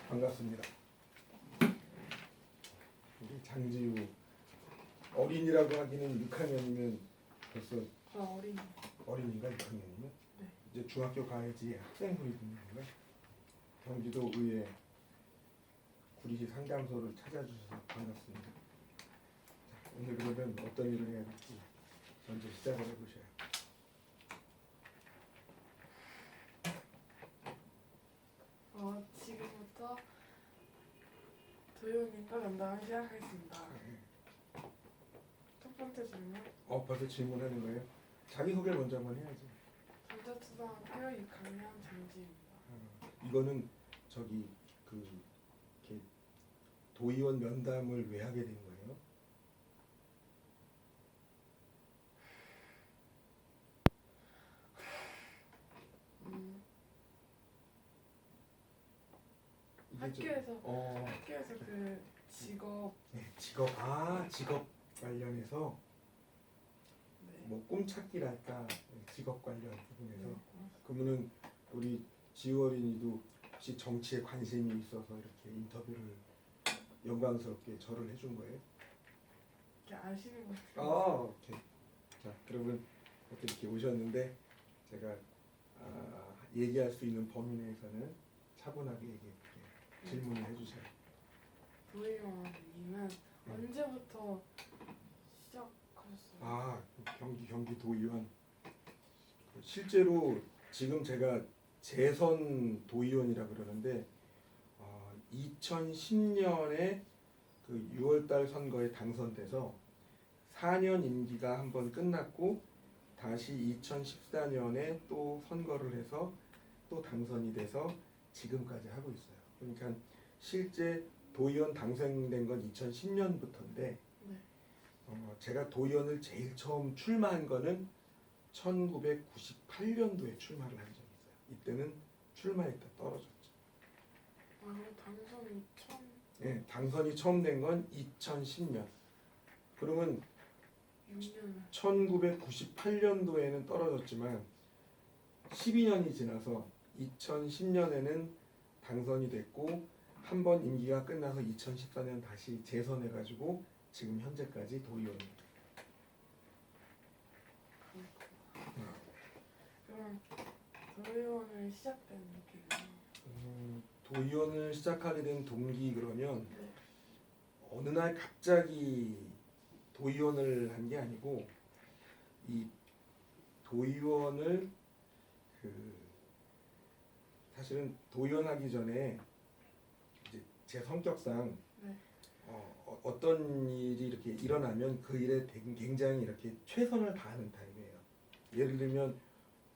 반갑습니다. 우리 장지우 어린이라고 하기는 6학년이면 벌써 어린이가 6학년이면 네. 이제 중학교 가야지 학생 소리 듣는 건가? 경기도 의회 구리시 상담소를 찾아주셔서 반갑습니다. 자, 오늘 그러면 어떤 일을 해야 될지 먼저 시작을 해보셔요. 지금부터 도윤님과 면담을 시작하겠습니다. 첫 번째 질문. 벌써 질문하는 거예요? 자기소개를 먼저 한번 해야지. 전자초등학교 6학년 장지입니다. 이거는 저기 이렇게 도의원 면담을 왜 하게 된 거예요? 이게 학교에서 그 직업 직업 관련해서 네. 뭐 꿈찾기랄까 직업 관련 부분에서 네. 그러면은 우리 지우 어린이도 혹시 정치에 관심이 있어서 이렇게 인터뷰를 영광스럽게 저를 해준 거예요? 이렇게 아시는 것 같아요. 오케이. 자, 그러면 이렇게 오셨는데 제가 얘기할 수 있는 범위 내에서는 차분하게 얘기해볼게요. 질문을 해주세요. 도의원님은 언제부터 시작하셨어요? 경기 도의원. 실제로 지금 제가 재선 도의원이라 그러는데 2010년에 그 6월달 선거에 당선돼서 4년 임기가 한번 끝났고 다시 2014년에 또 선거를 해서 또 당선이 돼서 지금까지 하고 있어요. 그러니까 실제 도의원 당선된 건 2010년부터인데 네. 제가 도의원을 제일 처음 출마한 거는 1998년도에 출마를 한 적이 있어요. 이때는 출마했다 떨어졌죠. 그럼 당선이 처음? 네, 당선이 처음 된 건 2010년. 그러면 6년. 1998년도에는 떨어졌지만 12년이 지나서 2010년에는 당선이 됐고 한 번 임기가 끝나서 2014년 다시 재선해가지고 지금 현재까지 도의원입니다. 그럼 도의원을 시작된 계기가? 도의원을 시작하게 된 동기 그러면 네. 어느 날 갑자기 도의원을 한 게 아니고 이 도의원을 사실은 도의원 하기 전에 이제 제 성격상 네. 어떤 일이 이렇게 일어나면 그 일에 굉장히 이렇게 최선을 다하는 타입이에요. 예를 들면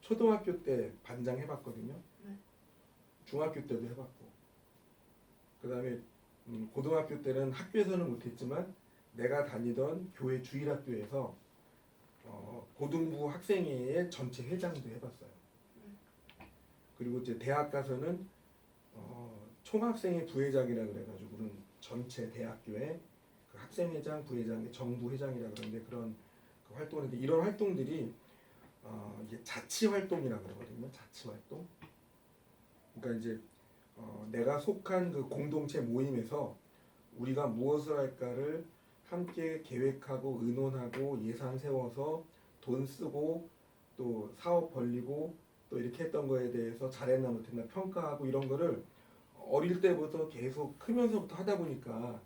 초등학교 때 반장 해봤거든요. 네. 중학교 때도 해봤고 그 다음에 고등학교 때는 학교에서는 못했지만 내가 다니던 교회 주일학교에서 고등부 학생회의 전체 회장도 해봤어요. 그리고 이제 대학 가서는 총학생회 부회장이라 그래가지고는 전체 대학교의 그 학생회장, 부회장, 정부회장이라 그러는데 그런 그 활동을 했는데 이런 활동들이 이게 자치 활동이라 그러거든요. 자치 활동. 그러니까 이제 내가 속한 그 공동체 모임에서 우리가 무엇을 할까를 함께 계획하고 의논하고 예산 세워서 돈 쓰고 또 사업 벌리고 또 이렇게 했던 거에 대해서 잘했나 못했나 평가하고 이런 거를 어릴 때부터 계속 크면서부터 하다 보니까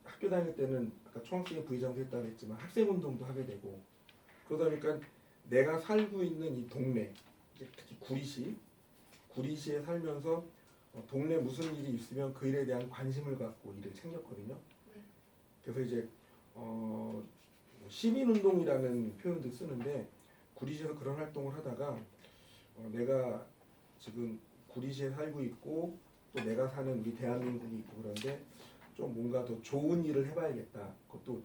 학교 다닐 때는 아까 총학생회 부회장도 했다고 했지만 학생운동도 하게 되고 그러다 보니까 내가 살고 있는 이 동네 특히 구리시에 살면서 동네 무슨 일이 있으면 그 일에 대한 관심을 갖고 일을 챙겼거든요. 그래서 이제 시민운동이라는 표현도 쓰는데 구리시에서 그런 활동을 하다가 내가 지금 구리시에 살고 있고 또 내가 사는 우리 대한민국이 있고 그런데 좀 뭔가 더 좋은 일을 해봐야겠다. 그것도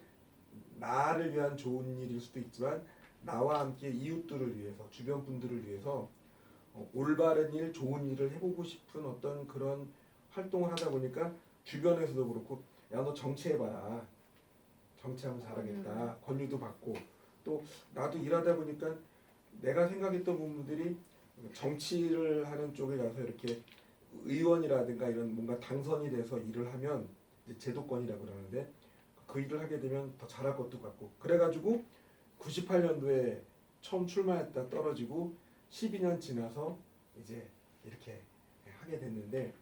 나를 위한 좋은 일일 수도 있지만 나와 함께 이웃들을 위해서 주변 분들을 위해서 올바른 일, 좋은 일을 해보고 싶은 어떤 그런 활동을 하다 보니까 주변에서도 그렇고 야 너 정치해봐라. 정치하면 잘하겠다. 권유도 받고 또 나도 일하다 보니까 내가 생각했던 부분들이 정치를 하는 쪽에 가서 이렇게 의원이라든가 이런 뭔가 당선이 돼서 일을 하면 이제 제도권이라고 그러는데 그 일을 하게 되면 더 잘할 것도 같고 그래가지고 98년도에 처음 출마했다 떨어지고 12년 지나서 이제 이렇게 하게 됐는데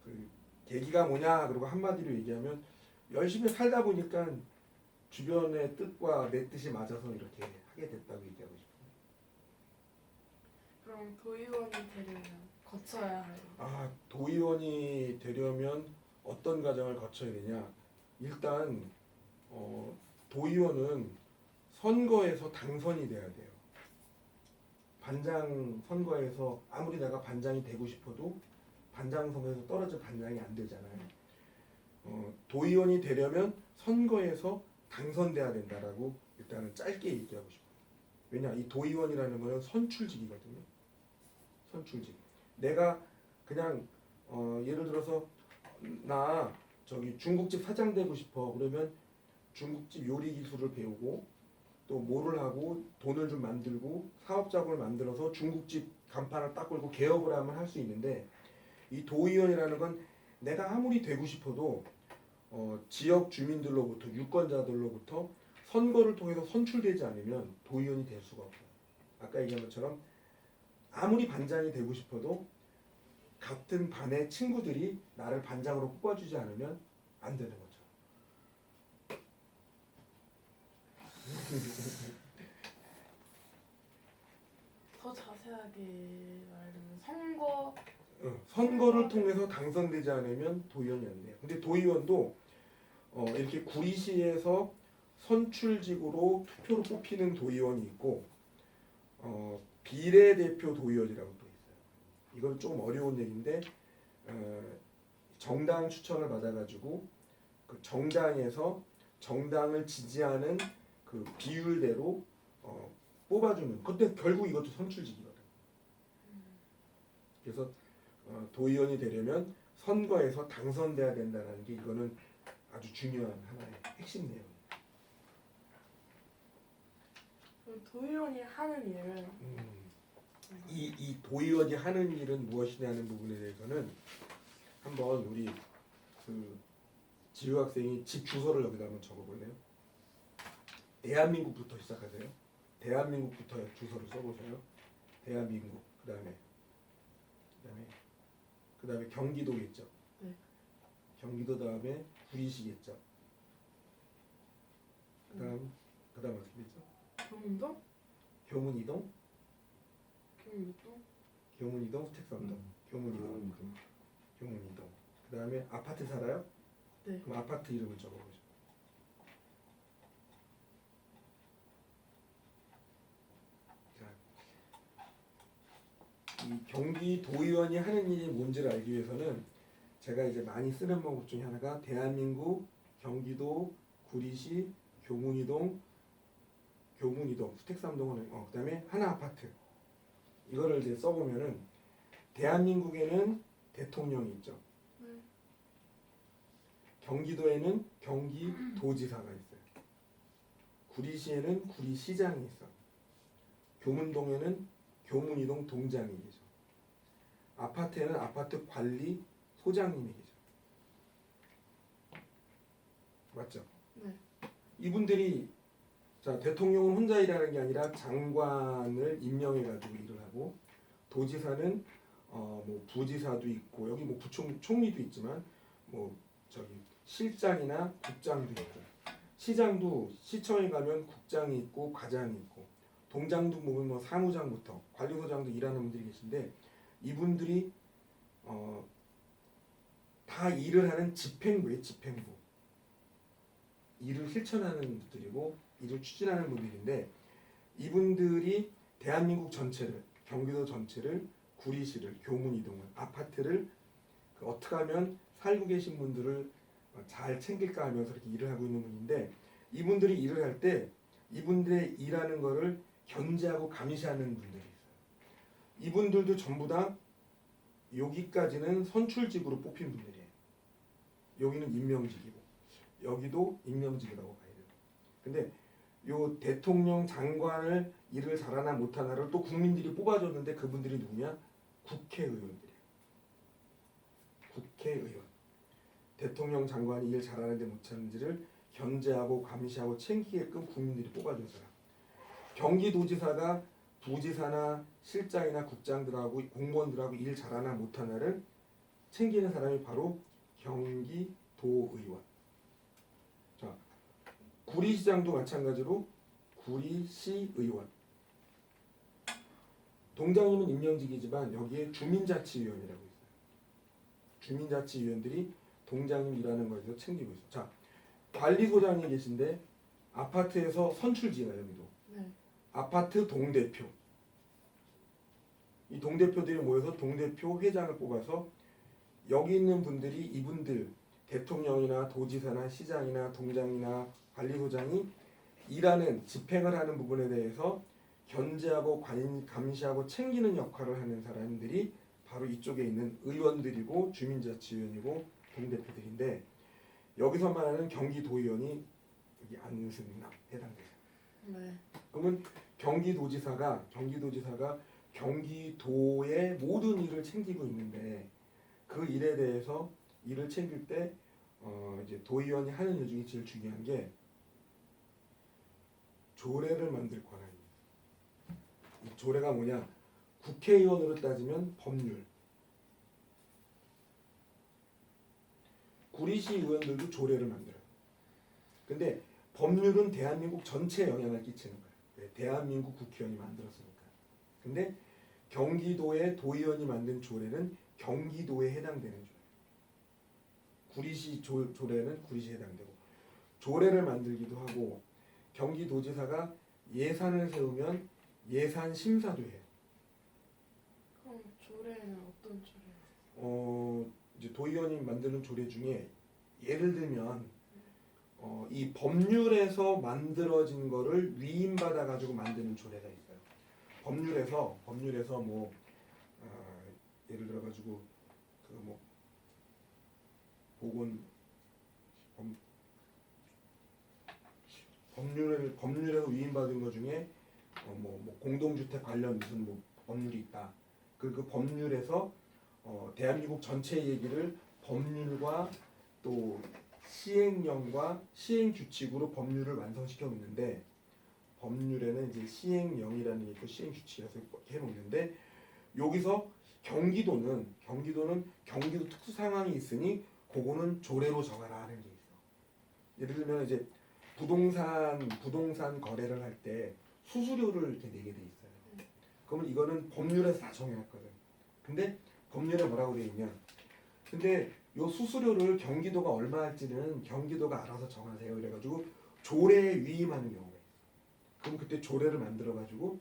그 계기가 뭐냐 그리고 한마디로 얘기하면 열심히 살다 보니까 주변의 뜻과 내 뜻이 맞아서 이렇게 하게 됐다고 얘기하고 싶어요. 그럼 도의원이 되려면 거쳐야 할 도의원이 되려면 어떤 과정을 거쳐야 되냐? 일단 도의원은 선거에서 당선이 돼야 돼요. 반장 선거에서 아무리 내가 반장이 되고 싶어도 반장 선거에서 떨어져 반장이 안 되잖아요. 도의원이 되려면 선거에서 당선돼야 된다라고 일단은 짧게 얘기하고 싶어요. 왜냐? 이 도의원이라는 거는 선출직이거든요. 선출직. 내가 그냥 예를 들어서 나 저기 중국집 사장 되고 싶어 그러면 중국집 요리 기술을 배우고 또 뭐를 하고 돈을 좀 만들고 사업자금을 만들어서 중국집 간판을 딱 걸고 개업을 하면 할 수 있는데 이 도의원이라는 건 내가 아무리 되고 싶어도 지역 주민들로부터 유권자들로부터 선거를 통해서 선출되지 않으면 도의원이 될 수가 없어요. 아까 얘기한 것처럼 아무리 반장이 되고 싶어도 같은 반의 친구들이 나를 반장으로 뽑아주지 않으면 안 되는 거죠. 더 자세하게 말하면 선거를 통해서 당선되지 않으면 도의원이 안 돼요. 근데 도의원도 이렇게 구리시에서 선출직으로 투표로 뽑히는 도의원이 있고 비례대표 도의원이라고 또 있어요. 이건 조금 어려운 얘기인데 정당 추천을 받아가지고 그 정당에서 정당을 지지하는 그 비율대로 뽑아주는. 근데 결국 이것도 선출직이거든. 그래서 도의원이 되려면 선거에서 당선돼야 된다는 게 이거는 아주 중요한 하나의 핵심 내용이에요. 도의원이 하는 일은 이 도의원이 하는 일은 무엇이냐는 부분에 대해서는 한번 우리 그 지우 학생이 집 주소를 여기다 한번 적어볼래요? 대한민국부터 시작하세요. 대한민국부터 주소를 써보세요. 대한민국 그다음에 경기도겠죠. 네. 경기도 다음에 구리시겠죠. 그다음 어떻게 됐죠? 경동? 교문이동, 경기도? 교문이동, 수택삼동, 교문이동. 그다음에 아파트 살아요? 네. 그럼 아파트 이름을 적어보죠. 이 경기도의원이 하는 일이 뭔지를 알기 위해서는 제가 이제 많이 쓰는 방법 중에 하나가 대한민국, 경기도, 구리시, 교문이동, 수택삼동은 그다음에 하나 아파트 이거를 이제 써보면은 대한민국에는 대통령이 있죠. 네. 경기도에는 경기도지사가 있어요. 구리시에는 구리시장이 있어. 교문동에는 교문이동 동장이 계셔. 아파트에는 아파트 관리 소장님이 계셔. 맞죠? 네. 이분들이 자 대통령은 혼자 일하는 게 아니라 장관을 임명해가지고 일을 하고 도지사는 뭐 부지사도 있고 여기 뭐 총리도 있지만 뭐 저기 실장이나 국장도 있고 시장도 시청에 가면 국장이 있고 과장이 있고 동장도 보면 뭐 사무장부터 관리소장도 일하는 분들이 계신데 이분들이 다 일을 하는 집행부예요. 집행부. 일을 실천하는 분들이고 일을 추진하는 분들인데 이분들이 대한민국 전체를 경기도 전체를 구리시를 교문이동을 아파트를 어떻게 하면 살고 계신 분들을 잘 챙길까 하면서 이렇게 일을 하고 있는 분인데 이분들이 일을 할 때 이분들의 일하는 거를 견제하고 감시하는 분들이 있어요. 이분들도 전부 다 여기까지는 선출직으로 뽑힌 분들이에요. 여기는 임명직이고 여기도 임명직이라고 봐야 돼요. 근데 요 대통령 장관을 일을 잘하나 못하나를 또 국민들이 뽑아줬는데 그분들이 누구냐? 국회의원들이에요. 국회의원. 대통령 장관이 일 잘하는지 못하는지를 견제하고 감시하고 챙기게끔 국민들이 뽑아준 사람. 경기도지사가 부지사나 실장이나 국장들하고 공무원들하고 일 잘하나 못하나를 챙기는 사람이 바로 경기도의원. 자, 구리시장도 마찬가지로 구리시의원. 동장님은 임명직이지만 여기에 주민자치위원이라고 있어요. 주민자치위원들이 동장님 일하는 거에서 챙기고 있어요. 자, 관리소장이 계신데 아파트에서 선출직이에요. 여기도. 네. 아파트 동대표. 이 동대표들이 모여서 동대표 회장을 뽑아서 여기 있는 분들이 이분들 대통령이나 도지사나 시장이나 동장이나 관리소장이 일하는 집행을 하는 부분에 대해서 견제하고 감시하고 챙기는 역할을 하는 사람들이 바로 이쪽에 있는 의원들이고 주민자치위원이고 동대표들인데 여기서 말하는 경기도의원이 여기 안승남 해당돼요. 네. 그러면 경기도지사가 경기도의 모든 일을 챙기고 있는데 그 일에 대해서 일을 챙길 때 이제 도의원이 하는 일 중에 제일 중요한 게 조례를 만들 권한입니다. 이 조례가 뭐냐? 국회의원으로 따지면 법률. 구리시 의원들도 조례를 만들어요. 근데 법률은 대한민국 전체에 영향을 끼치는 거예요. 왜? 대한민국 국회의원이 만들었으니까. 근데 경기도의 도의원이 만든 조례는 경기도에 해당되는 조례. 구리시 조례는 구리시에 해당되고 조례를 만들기도 하고 경기도지사가 예산을 세우면 예산 심사도 해요. 그럼 조례는 어떤 조례예요? 이제 도의원이 만드는 조례 중에 예를 들면 이 법률에서 만들어진 거를 위임받아 가지고 만드는 조례가 있어요. 법률에서 뭐 예를 들어 가지고 그 뭐 보건 법률에서 위임받은 것 중에 뭐 공동주택 관련 무슨 뭐 법률이 있다. 그 법률에서 대한민국 전체 얘기를 법률과 또 시행령과 시행규칙으로 법률을 완성시켜 놓는데 법률에는 이제 시행령이라는 게 있고 시행규칙이라서 해놓는데 여기서 경기도는 경기도 특수 상황이 있으니 그거는 조례로 정하라 하는 게 있어. 예를 들면 이제 부동산 거래를 할 때 수수료를 이렇게 내게 돼 있어요. 그러면 이거는 법률에서 다 정해놨거든. 근데 법률에 뭐라고 돼 있냐? 근데 요 수수료를 경기도가 얼마 할지는 경기도가 알아서 정하세요. 이래가지고 조례에 위임하는 경우가 있어. 그럼 그때 조례를 만들어가지고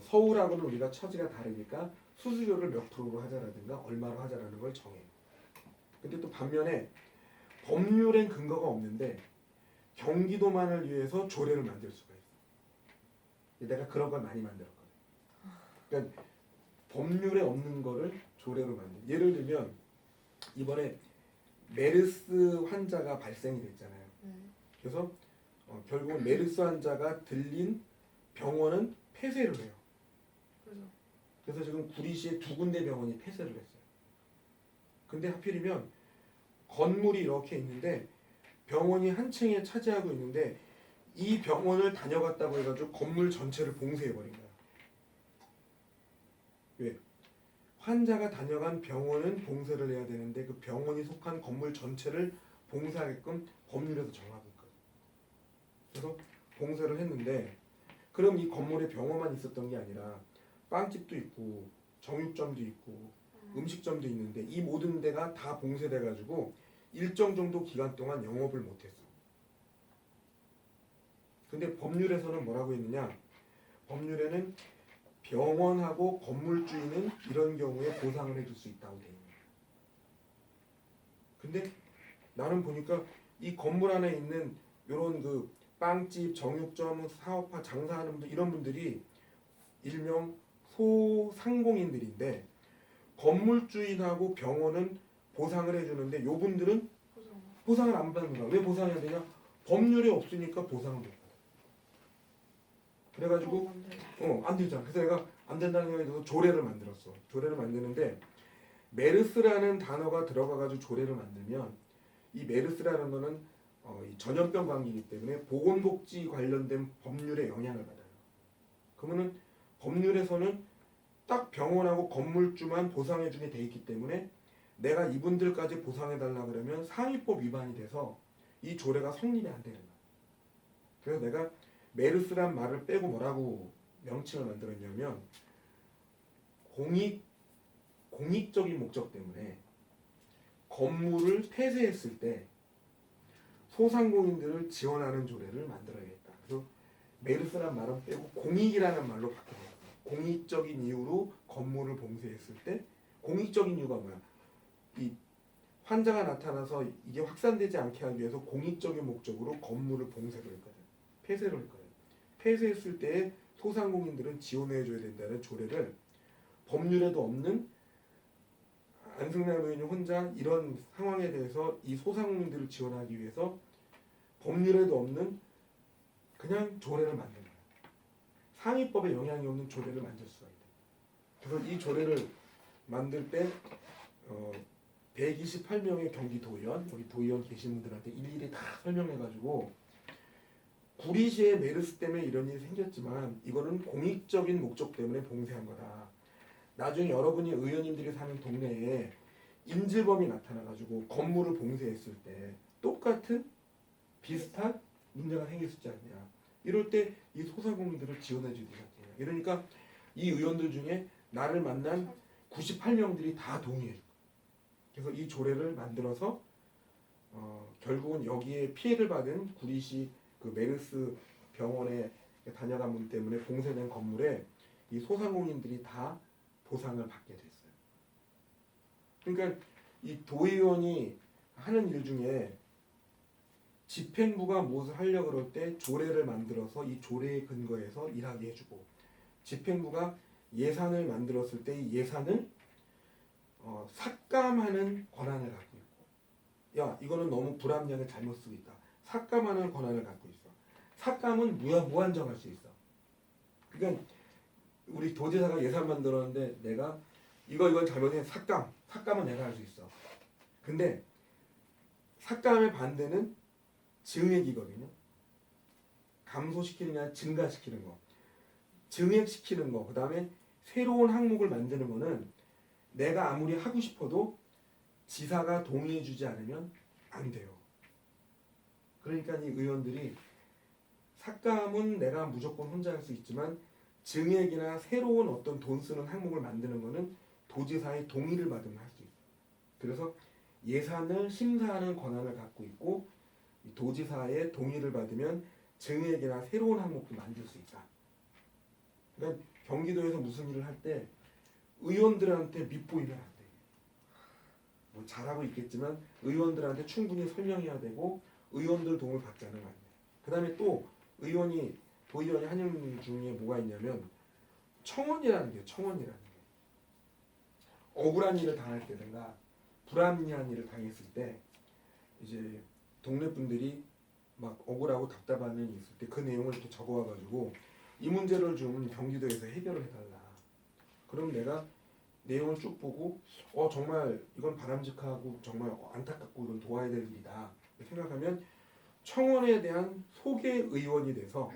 서울하고는 우리가 처지가 다르니까 수수료를 몇 프로로 하자라든가 얼마로 하자라는 걸 정해. 근데 또 반면에 법률엔 근거가 없는데 경기도만을 위해서 조례를 만들 수가 있어. 내가 그런 걸 많이 만들었거든. 그러니까 법률에 없는 거를 조례로 만든. 예를 들면 이번에 메르스 환자가 발생이 됐잖아요. 네. 그래서 결국은 메르스 환자가 들린 병원은 폐쇄를 해요. 그죠. 그래서 지금 구리시에 2군데 병원이 폐쇄를 했어요. 근데 하필이면 건물이 이렇게 있는데 병원이 한 층에 차지하고 있는데 이 병원을 다녀갔다고 해가지고 건물 전체를 봉쇄해버린 거야. 왜? 환자가 다녀간 병원은 봉쇄를 해야 되는데 그 병원이 속한 건물 전체를 봉쇄하게끔 법률에서 정하고 있거든. 그래서 봉쇄를 했는데 그럼 이 건물에 병원만 있었던 게 아니라 빵집도 있고 정육점도 있고 음식점도 있는데 이 모든 데가 다 봉쇄돼가지고 일정 정도 기간 동안 영업을 못했어. 근데 법률에서는 뭐라고 했느냐? 법률에는 병원하고 건물주인은 이런 경우에 보상을 해줄 수 있다고 돼 있는 거야. 근데 나는 보니까 이 건물 안에 있는 이런 그 빵집, 정육점, 사업화, 장사하는 분들 이런 분들이 일명 소상공인들인데 건물주인하고 병원은 보상을 해주는데 요 분들은 보상을 안 받는 거야. 왜 보상해야 되냐? 법률에 없으니까 보상을 못 받아. 그래가지고 안 돼요. 안 되잖아. 그래서 내가 안 된다는 생각이 들어서 조례를 만들었어. 조례를 만드는데 메르스라는 단어가 들어가가지고 조례를 만들면 이 메르스라는 거는 이 전염병 감기이기 때문에 보건복지 관련된 법률에 영향을 받아요. 그러면은 법률에서는 딱 병원하고 건물주만 보상해주게 돼 있기 때문에 내가 이분들까지 보상해달라 그러면 상위법 위반이 돼서 이 조례가 성립이 안 되는 거야. 그래서 내가 메르스란 말을 빼고 뭐라고 명칭을 만들었냐면 공익적인 목적 때문에 건물을 폐쇄했을 때 소상공인들을 지원하는 조례를 만들어야겠다. 그래서 메르스란 말은 빼고 공익이라는 말로 바뀌어요. 공익적인 이유로 건물을 봉쇄했을 때 공익적인 이유가 뭐야? 이 환자가 나타나서 이게 확산되지 않게 하기 위해서 공익적인 목적으로 건물을 봉쇄를 했거든. 폐쇄를 했거든. 폐쇄했을 때 소상공인들은 지원해줘야 된다는 조례를 법률에도 없는 안승남 의원이 혼자 이런 상황에 대해서 이 소상공인들을 지원하기 위해서 법률에도 없는 그냥 조례를 만든 거예요. 상위법에 영향이 없는 조례를 만들 수가 있다. 그래서 이 조례를 만들 때 128명의 경기도의원, 우리 도의원 계신 분들한테 일일이 다 설명해가지고 구리시에 메르스 때문에 이런 일이 생겼지만 이거는 공익적인 목적 때문에 봉쇄한 거다. 나중에 여러분이 의원님들이 사는 동네에 인질범이 나타나가지고 건물을 봉쇄했을 때 똑같은 비슷한 문제가 생길 수 있지 않냐. 이럴 때 이 소상공인들을 지원해 주기 시작해요. 이러니까 이 의원들 중에 나를 만난 98명들이 다 동의해 줘. 그래서 이 조례를 만들어서 결국은 여기에 피해를 받은 구리시 그 메르스 병원에 다녀간 분 때문에 봉쇄된 건물에 이 소상공인들이 다 보상을 받게 됐어요. 그러니까 이 도의원이 하는 일 중에 집행부가 무엇을 하려고 그럴 때 조례를 만들어서 이 조례에 근거해서 일하게 해주고 집행부가 예산을 만들었을 때 이 예산을 삭감하는 권한을 갖고 있고 야 이거는 너무 불합리하게 잘못 쓰고 있다. 삭감하는 권한을 갖고 있어. 삭감은 무한정할 수 있어. 그러니까 우리 도지사가 예산 만들었는데 내가 이건 잘못해 삭감은 내가 할 수 있어. 근데 삭감의 반대는 증액이거든요. 감소시키는 게 아니라 증가시키는 거. 증액시키는 거. 그 다음에 새로운 항목을 만드는 거는 내가 아무리 하고 싶어도 지사가 동의해주지 않으면 안 돼요. 그러니까 이 의원들이 삭감은 내가 무조건 혼자 할 수 있지만 증액이나 새로운 어떤 돈 쓰는 항목을 만드는 거는 도지사의 동의를 받으면 할 수 있어요. 그래서 예산을 심사하는 권한을 갖고 있고 도지사의 동의를 받으면 증액이나 새로운 항목도 만들 수 있다. 그러니까 경기도에서 무슨 일을 할 때 의원들한테 밉보이면 안 돼. 뭐 잘하고 있겠지만 의원들한테 충분히 설명해야 되고 의원들 도움을 받지 않으면 안 돼. 그 다음에 또 도의원이 하는 일 중에 뭐가 있냐면 청원이라는 게 청원이라는 게 억울한 일을 당할 때든가 불합리한 일을 당했을 때 이제 동네 분들이 막 억울하고 답답한 일이 있을 때 그 내용을 이렇게 적어와가지고 이 문제를 좀 경기도에서 해결을 해달라. 그럼 내가 내용을 쭉 보고 정말 이건 바람직하고 정말 안타깝고 이건 도와야 될 일이다 생각하면 청원에 대한 소개 의원이 돼서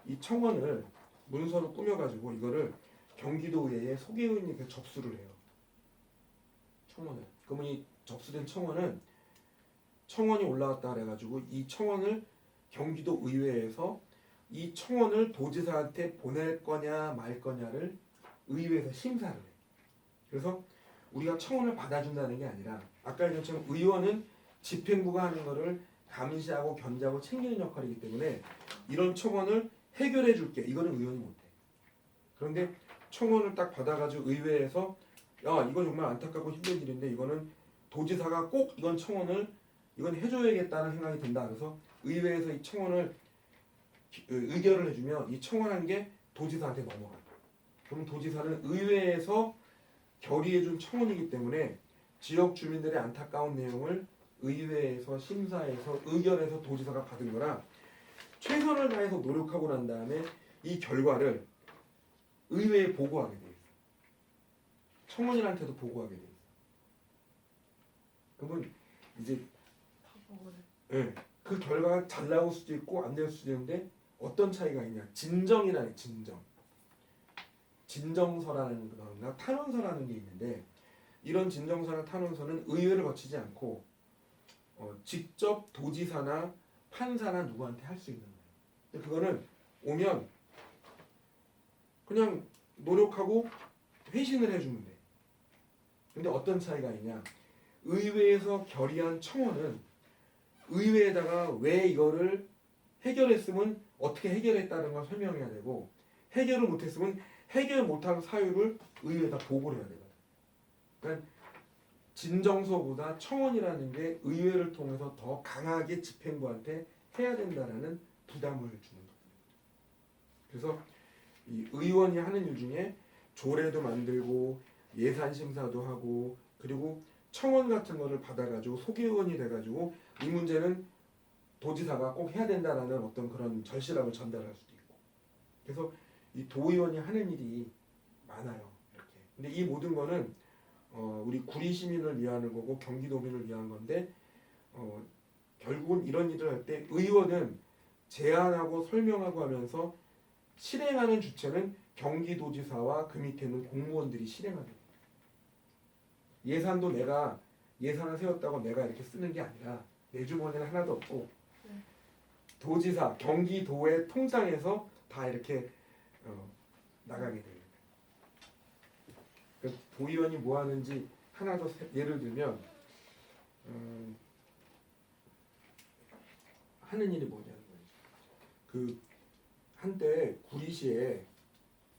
이 청원을 문서로 꾸며가지고 이거를 경기도의회에 소개의원이 접수를 해요. 청원을. 그러면 이 접수된 청원이 올라왔다 그래가지고 이 청원을 경기도 의회에서 이 청원을 도지사한테 보낼 거냐 말 거냐를 의회에서 심사를 해요. 그래서 우리가 청원을 받아준다는 게 아니라 아까 얘기한 것처럼 의원은 집행부가 하는 거를 감시하고 견제하고 챙기는 역할이기 때문에 이런 청원을 해결해 줄게. 이거는 의원이 못해. 그런데 청원을 딱 받아가지고 의회에서 야 이건 정말 안타깝고 힘든 일인데 이거는 도지사가 꼭 이건 해줘야겠다는 생각이 든다. 그래서 의회에서 이 청원을 의결을 해주면 이 청원한 게 도지사한테 넘어가요. 그럼 도지사는 의회에서 결의해준 청원이기 때문에 지역 주민들의 안타까운 내용을 의회에서 심사해서 의결해서 도지사가 받은 거라 최선을 다해서 노력하고 난 다음에 이 결과를 의회에 보고하게 돼 있어. 청원인한테도 보고하게 돼 있어. 그러면 이제 다 먹어야 예, 그 결과가 잘 나올 수도 있고 안 될 수도 있는데 어떤 차이가 있냐? 진정이라는 진정서라는 거나 탄원서라는 게 있는데 이런 진정서나 탄원서는 의회를 거치지 않고 직접 도지사나 판사나 누구한테 할 수 있는 거예요. 근데 그거는 오면 그냥 노력하고 회신을 해주면 돼. 근데 어떤 차이가 있냐? 의회에서 결의한 청원은 의회에다가 왜 이거를 해결했으면 어떻게 해결했다는 걸 설명해야 되고 해결을 못했으면 해결 못한 사유를 의회에다 보고를 해야 되거든. 그러니까 진정서보다 청원이라는 게 의회를 통해서 더 강하게 집행부한테 해야 된다라는 부담을 주는 거예요. 그래서 이 의원이 하는 일 중에 조례도 만들고 예산 심사도 하고 그리고 청원 같은 거를 받아가지고 소개의원이 돼가지고 이 문제는 도지사가 꼭 해야 된다라는 어떤 그런 절실함을 전달할 수도 있고 그래서 이 도의원이 하는 일이 많아요. 이렇게. 근데 이 모든 거는 우리 구리 시민을 위한 거고 경기도민을 위한 건데 결국은 이런 일을 할 때 의원은 제안하고 설명하고 하면서 실행하는 주체는 경기도지사와 그 밑에 있는 공무원들이 실행하는 거예요. 예산도 내가 예산을 세웠다고 내가 이렇게 쓰는 게 아니라 내 주머니는 하나도 없고 도지사, 경기도의 통장에서 다 이렇게 나가게 돼요. 그러니까 도의원이 뭐 하는지 하나 더 예를 들면 하는 일이 뭐냐는 거예요. 그 한때 구리시에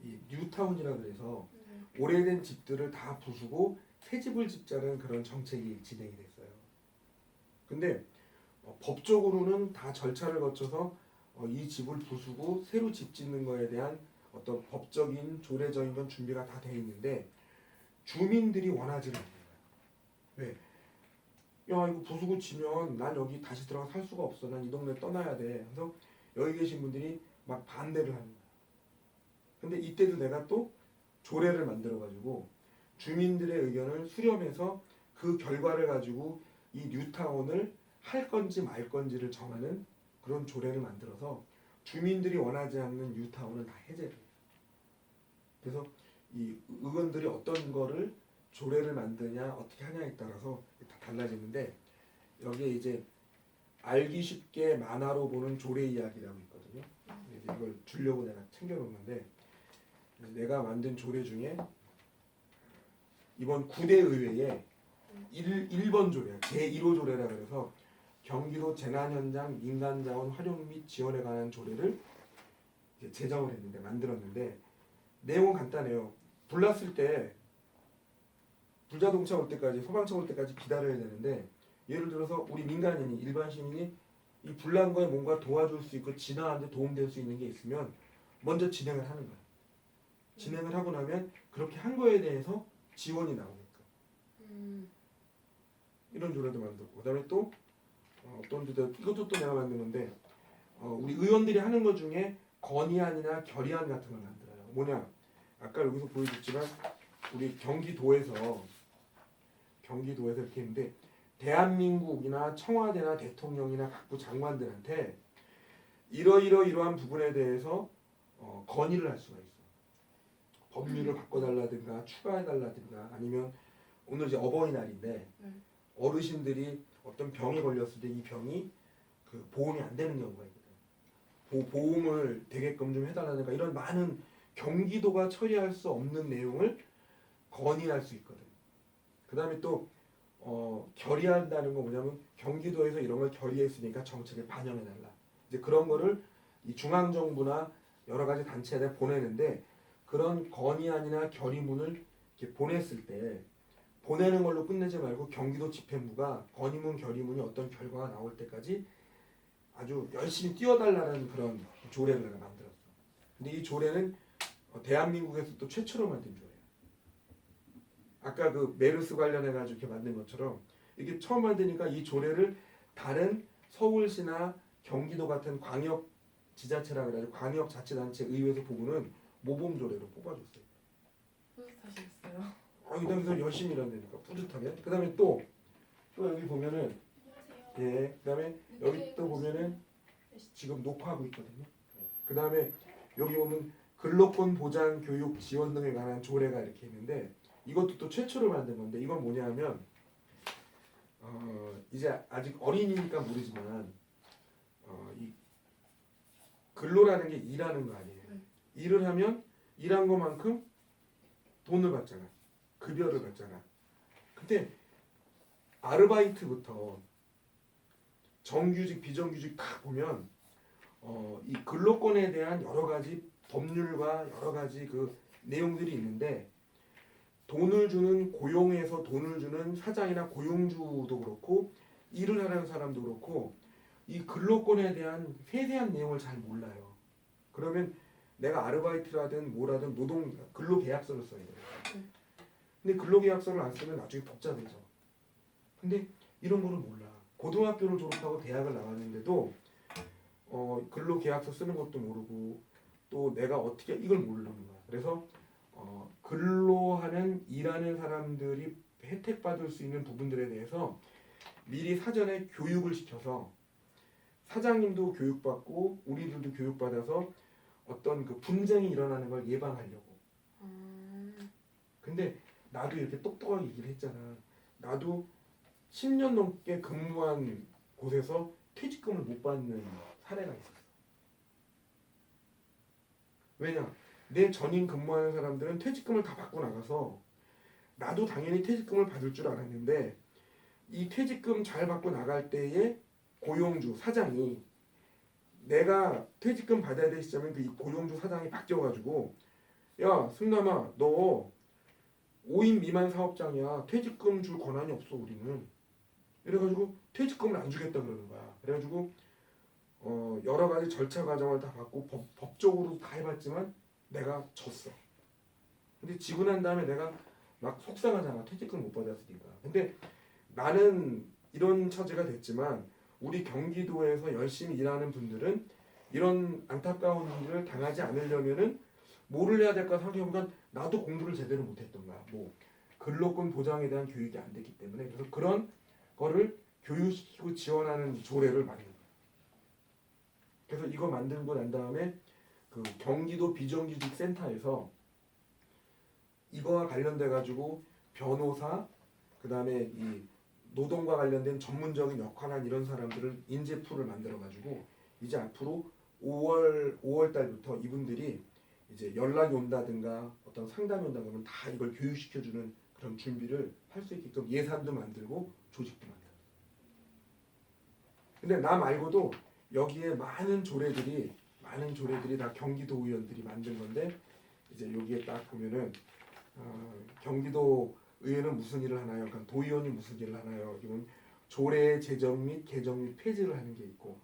이 뉴타운이라 그래서 오래된 집들을 다 부수고 새 집을 짓자는 그런 정책이 진행이 됐어요. 근데 법적으로는 다 절차를 거쳐서 이 집을 부수고 새로 집 짓는 거에 대한 어떤 법적인 조례적인 건 준비가 다 돼 있는데 주민들이 원하지는 않는 거야. 왜? 야 이거 부수고 지면 난 여기 다시 들어가 살 수가 없어. 난 이 동네 떠나야 돼. 그래서 여기 계신 분들이 막 반대를 하는 거야. 근데 이때도 내가 또 조례를 만들어 가지고 주민들의 의견을 수렴해서 그 결과를 가지고 이 뉴타운을 할 건지 말 건지를 정하는 그런 조례를 만들어서 주민들이 원하지 않는 뉴타운은 다 해제를 해요. 그래서 이 의원들이 어떤 거를 조례를 만드냐 어떻게 하냐에 따라서 다 달라지는데 여기에 이제 알기 쉽게 만화로 보는 조례 이야기라고 있거든요. 이제 이걸 주려고 내가 챙겨놓는데 내가 만든 조례 중에 이번 9대 의회에 1번 조례, 제1호 조례라 그래서 경기도 재난현장 민간자원 활용 및 지원에 관한 조례를 이제 제정을 했는데 만들었는데 내용은 간단해요. 불났을 때 불자동차 올 때까지 소방차 올 때까지 기다려야 되는데 예를 들어서 우리 민간인이 일반 시민이 이 불난 거에 뭔가 도와줄 수 있고 진화하는 데 도움될 수 있는 게 있으면 먼저 진행을 하는 거야. 진행을 하고 나면 그렇게 한 거에 대해서 지원이 나오게끔 이런 조례도 만들고 그다음에 또 어떤 조례 이것도 또 내가 만든 건데 우리 의원들이 하는 것 중에 건의안이나 결의안 같은 걸 만들어요. 뭐냐 아까 여기서 보여줬지만 우리 경기도에서 이렇게 했는데 대한민국이나 청와대나 대통령이나 각부 장관들한테 이러한 부분에 대해서 건의를 할 수가 있어. 법률을 바꿔달라든가 추가해달라든가 아니면 오늘 이제 어버이날인데 어르신들이 어떤 병에 걸렸을 때 이 병이 그 보험이 안 되는 경우가 있거든. 보험을 되게끔 좀 해달라든가 이런 많은 경기도가 처리할 수 없는 내용을 건의할 수 있거든. 그 다음에 또 결의한다는 건 뭐냐면 경기도에서 이런 걸 결의했으니까 정책에 반영해달라. 이제 그런 거를 이 중앙정부나 여러 가지 단체에 보내는데 그런 건의안이나 결의문을 이렇게 보냈을 때 보내는 걸로 끝내지 말고 경기도 집행부가 건의문 결의문이 어떤 결과가 나올 때까지 아주 열심히 뛰어달라는 그런 조례를 내가 만들었어. 근데 이 조례는 대한민국에서 또 최초로 만든 조례야. 아까 그 메르스 관련해 가지고 이렇게 만든 것처럼 이게 처음 만드니까 이 조례를 다른 서울시나 경기도 같은 광역 지자체라 그래가지고 광역자치단체 의회에서 보고는 모범조례로 뽑아줬어요. 뿌듯하시겠어요? 그다음에 열심히 일한다니까 뿌듯하게. 그다음에 또 여기 보면은 예, 그다음에 여기 또 보면은 지금 녹화하고 있거든요. 그다음에 여기 보면 근로권 보장 교육 지원 등에 관한 조례가 이렇게 있는데 이것도 또 최초로 만든 건데 이건 뭐냐면 이제 아직 어린이니까 모르지만 이 근로라는 게 일하는 거 아니에요. 일을 하면 일한 것만큼 돈을 받잖아. 급여를 받잖아. 근데 아르바이트부터 정규직, 비정규직 다 보면 이 근로권에 대한 여러 가지 법률과 여러 가지 그 내용들이 있는데 돈을 주는 고용에서 돈을 주는 사장이나 고용주도 그렇고 일을 하는 사람도 그렇고 이 근로권에 대한 세세한 내용을 잘 몰라요. 그러면 내가 아르바이트라든 뭐라든 노동 근로계약서를 써야 돼요. 근데 근로계약서를 안 쓰면 나중에 복잡해져. 근데 이런 거를 몰라. 고등학교를 졸업하고 대학을 나왔는데도 근로계약서 쓰는 것도 모르고 또 내가 어떻게 이걸 모르는 거야. 그래서 근로하는 일하는 사람들이 혜택받을 수 있는 부분들에 대해서 미리 사전에 교육을 시켜서 사장님도 교육받고 우리들도 교육받아서 어떤 그 분쟁이 일어나는 걸 예방하려고. 근데 나도 이렇게 똑똑하게 얘기를 했잖아. 나도 10년 넘게 근무한 곳에서 퇴직금을 못 받는 사례가 있었어. 왜냐? 내 전임 근무하는 사람들은 퇴직금을 다 받고 나가서 나도 당연히 퇴직금을 받을 줄 알았는데 이 퇴직금 잘 받고 나갈 때에 고용주 사장이 내가 퇴직금 받아야 될 시점에 그 고용주 사장이 바뀌어가지고 야 승남아 너 5인 미만 사업장이야 퇴직금 줄 권한이 없어 우리는 이래가지고 퇴직금을 안 주겠다 그러는 거야. 그래가지고 여러 가지 절차 과정을 다 받고 법적으로 다 해봤지만 내가 졌어. 근데 지고 난 다음에 내가 막 속상하잖아. 퇴직금 못 받았으니까. 근데 나는 이런 처지가 됐지만 우리 경기도에서 열심히 일하는 분들은 이런 안타까운 일을 당하지 않으려면은 뭐를 해야 될까 생각해보니까 나도 공부를 제대로 못했던 거야. 뭐 근로권 보장에 대한 교육이 안 됐기 때문에 그래서 그런 거를 교육시키고 지원하는 조례를 만든 거야. 그래서 이거 만들고 난 다음에 그 경기도 비정규직 센터에서 이거와 관련돼 가지고 변호사 그다음에 이 노동과 관련된 전문적인 역할한 이런 사람들을 인재풀을 만들어 가지고 이제 앞으로 5월 달부터 이분들이 이제 연락이 온다든가 어떤 상담이 온다 그러면 다 이걸 교육시켜 주는 그런 준비를 할 수 있게끔 예산도 만들고 조직도 만들고. 근데 나 말고도 여기에 많은 조례들이 다 경기도 의원들이 만든 건데 이제 여기에 딱 보면은 경기도 의회는 무슨 일을 하나요? 그러니까 도의원이 무슨 일을 하나요? 이건 조례 제정 및 개정 및 폐지를 하는 게 있고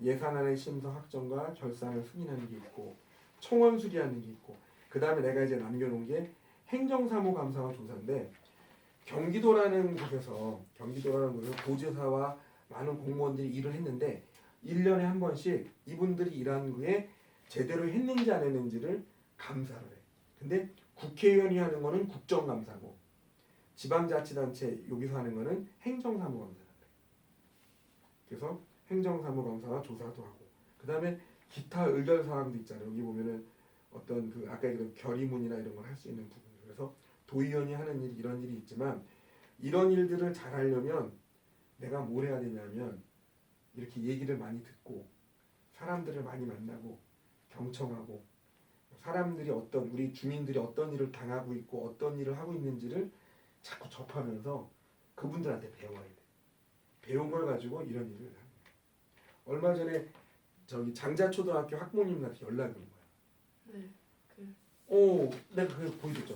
예산안의 심사 확정과 결산을 승인하는 게 있고 청원 수리하는 게 있고 그 다음에 내가 이제 남겨놓은 게 행정사무감사와 조사인데 경기도라는 곳에서 도지사와 많은 공무원들이 일을 했는데 1년에 한 번씩 이분들이 일한 후에 제대로 했는지 안 했는지를 감사를 해. 근데 국회의원이 하는 거는 국정감사고 지방자치단체 여기서 하는 거는 행정사무감사를 해. 그래서 행정사무감사와 조사도 하고 그 다음에 기타 의결사항도 있잖아요. 여기 보면은 어떤 그 아까 얘기한 결의문이나 이런 걸 할 수 있는 부분. 그래서 도의원이 하는 일 이런 일이 있지만 이런 일들을 잘 하려면 내가 뭘 해야 되냐면 이렇게 얘기를 많이 듣고 사람들을 많이 만나고 경청하고 사람들이 우리 주민들이 어떤 일을 당하고 있고 어떤 일을 하고 있는지를 자꾸 접하면서 그분들한테 배워야 돼. 배운 걸 가지고 이런 일을 하는 거야. 얼마 전에 저기 장자초등학교 학부모님한테 연락이 온 거야. 네. 내가 그걸 보여줬죠.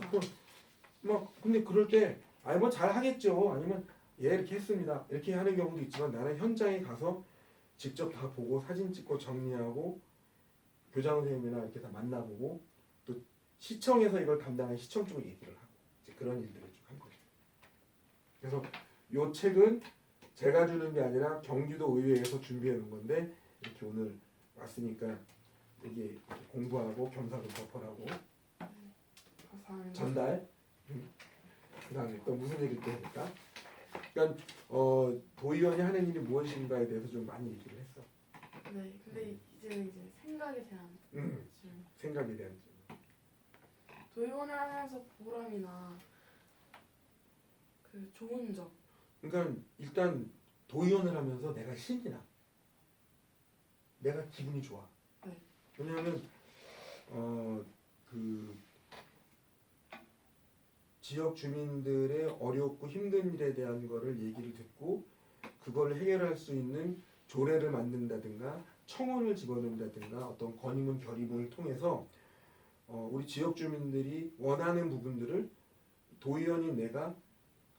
막 근데 그럴 때 뭐 잘 하겠죠. 아니면 예 이렇게 했습니다. 이렇게 하는 경우도 있지만 나는 현장에 가서 직접 다 보고 사진 찍고 정리하고 교장 선생님이나 이렇게 다 만나보고 또 시청에서 이걸 담당한 시청 쪽으로 얘기를 하고 이제 그런 일들을 좀 한 거죠. 그래서 이 책은 제가 주는 게 아니라 경기도 의회에서 준비해 놓은 건데 이렇게 오늘 왔으니까 이게 이렇게 공부하고 겸사겸사하고 감사합니다. 전달. 그다음에 또 무슨 얘기를 또 할까? 그러니까 도의원이 하는 일이 무엇인가에 대해서 좀 많이 얘기를 했어. 네, 근데 이제는 이제 생각에 대한 질문. 생각에 대한 질문. 도의원을 하면서 보람이나 그 좋은 점. 그러니까 일단 도의원을 하면서 내가 신이 나. 내가 기분이 좋아. 네. 왜냐하면 그 지역 주민들의 어렵고 힘든 일에 대한 거를 얘기를 듣고 그걸 해결할 수 있는 조례를 만든다든가 청원을 집어넣는다든가 어떤 건의문 결의문을 통해서 우리 지역 주민들이 원하는 부분들을 도의원인 내가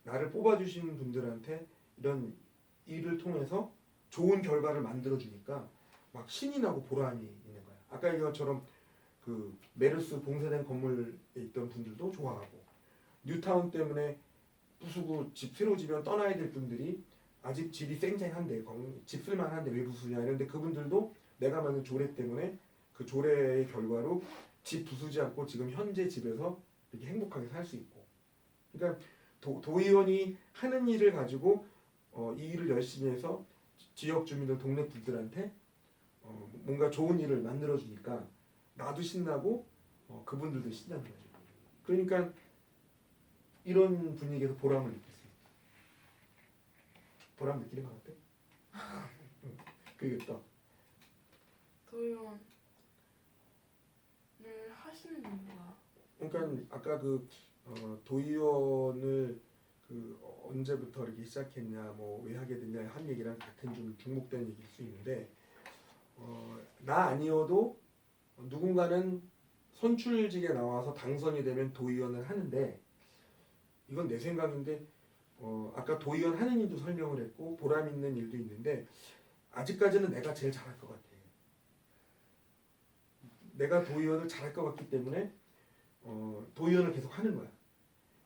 나를 뽑아주신 분들한테 이런 일을 통해서 좋은 결과를 만들어 주니까 막 신이 나고 보람이 있는 거야. 아까 이것처럼 그 메르스 봉쇄된 건물에 있던 분들도 좋아하고 뉴타운 때문에 부수고 집 새로 지면 떠나야 될 분들이 아직 집이 쌩쌩한데 집 쓸만한데 왜 부수냐 이런데 그분들도 내가 만든 조례 때문에 그 조례의 결과로 집 부수지 않고 지금 현재 집에서 이렇게 행복하게 살 수 있고 그러니까 도의원이 하는 일을 가지고 이 일을 열심히 해서 지역 주민들 동네 분들한테 뭔가 좋은 일을 만들어 주니까 나도 신나고 그분들도 신나는 거죠. 그러니까 이런 분위기에서 보람을 느낄 수 있어. 보람 느끼는 것 같아? 그게 또 도의원을 하시는 이유가 그러니까 아까 그 도의원을 그 언제부터 이렇게 시작했냐 뭐 왜 하게 됐냐 한 얘기랑 같은 좀 중복된 얘기일 수 있는데 나 아니어도 누군가는 선출직에 나와서 당선이 되면 도의원을 하는데 이건 내 생각인데 아까 도의원 하는 일도 설명을 했고 보람 있는 일도 있는데 아직까지는 내가 제일 잘할 것 같아. 내가 도의원을 잘할 것 같기 때문에 도의원을 계속 하는 거야.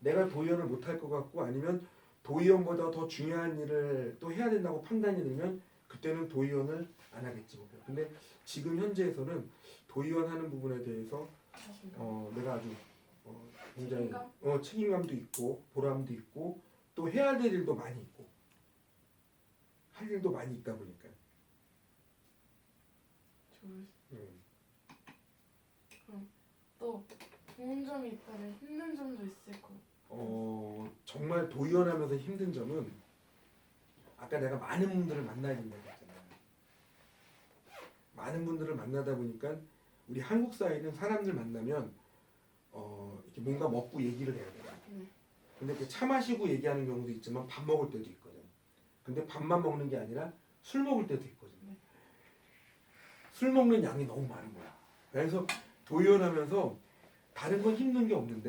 내가 도의원을 못할 것 같고 아니면 도의원보다 더 중요한 일을 또 해야 된다고 판단이 들면 그때는 도의원을 안 하겠지 뭐. 근데 지금 현재에서는 도의원 하는 부분에 대해서 자신감. 내가 아주 굉장히 책임감? 책임감도 있고 보람도 있고 또 해야 될 일도 많이 있고 할 일도 많이 있다 보니까 또 좋은 점이 있다면 힘든 점도 있을 거고. 정말 도의원하면서 힘든 점은 아까 내가 많은 분들을 만나야 된다고 했잖아. 많은 분들을 만나다 보니까 우리 한국 사회는 사람들 만나면 이렇게 뭔가 먹고 얘기를 해야 돼. 근데 그 차 마시고 얘기하는 경우도 있지만 밥 먹을 때도 있거든. 근데 밥만 먹는 게 아니라 술 먹을 때도 있거든. 술 먹는 양이 너무 많은 거야. 그래서 도의원하면서 다른 건 힘든 게 없는데